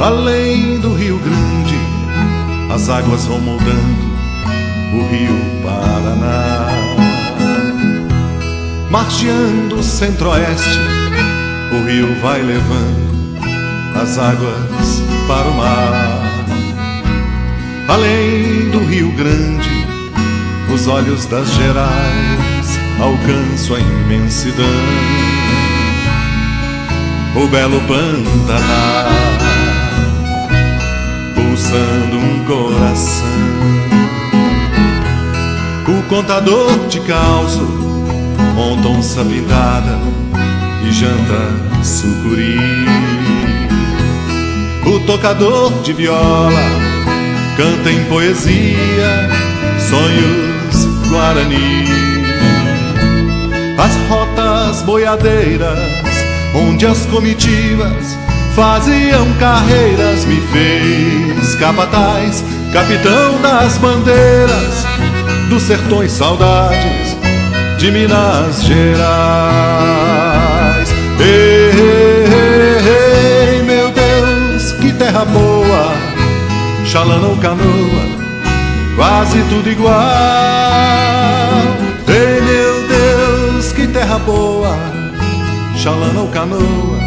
Além do Rio Grande, as águas vão moldando o Rio Paraná. Margeando o centro-oeste, o rio vai levando as águas para o mar. Além do Rio Grande, os olhos das Gerais alcançam a imensidão. O belo Pantanal, pulsando um coração. O contador de causo monta onça pintada e janta sucuri. O tocador de viola canta em poesia sonhos guarani. As rotas boiadeiras onde as comitivas faziam carreiras me fez capataz, capitão das bandeiras dos sertões, saudades de Minas Gerais. Ei, ei, ei, meu Deus, que terra boa, chalana ou canoa, quase tudo igual. Ei, meu Deus, que terra boa, chalana ou canoa,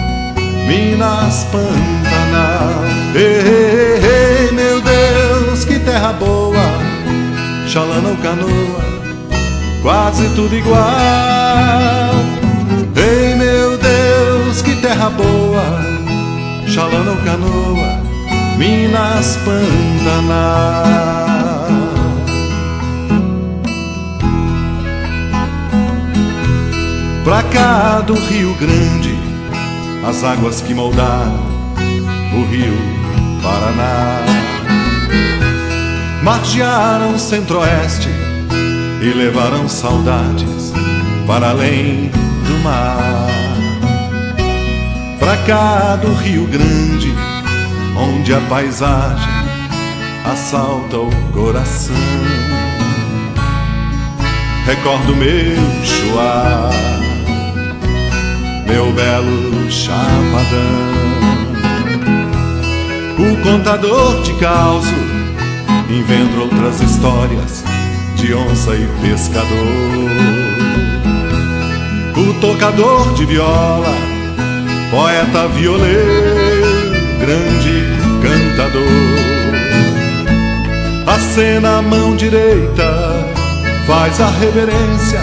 Minas Pantanal. Ei, ei, ei, meu Deus, que terra boa, chalana ou canoa, quase tudo igual. Ei, meu Deus, que terra boa, chalana ou canoa, Minas Pantanal. Pra cá do Rio Grande, as águas que moldaram o Rio Paraná margearam o centro-oeste e levaram saudades para além do mar. Pra cá do Rio Grande, onde a paisagem assalta o coração, recordo meu chuá, meu belo chapadão. O contador de causo inventa outras histórias de onça e pescador. O tocador de viola, poeta violeiro, grande cantador. Acena a mão direita, faz a reverência,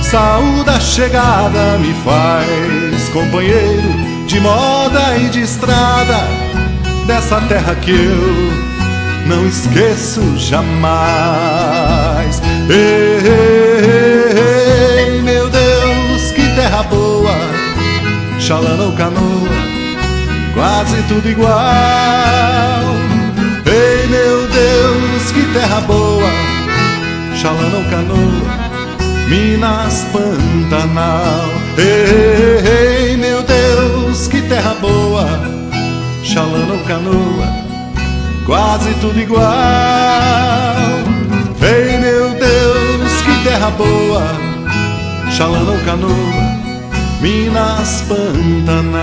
saúda a chegada, me faz companheiro de moda e de estrada, dessa terra que eu não esqueço jamais. Ei, ei, ei, meu Deus, que terra boa, chalana ou canoa, quase tudo igual. Ei, meu Deus, que terra boa, chalana ou canoa, Minas Pantanal. Ei, ei, meu Deus, que terra boa, chalana ou canoa, quase tudo igual. Ei, meu Deus, que terra boa, chalana ou canoa, Minas Pantanal.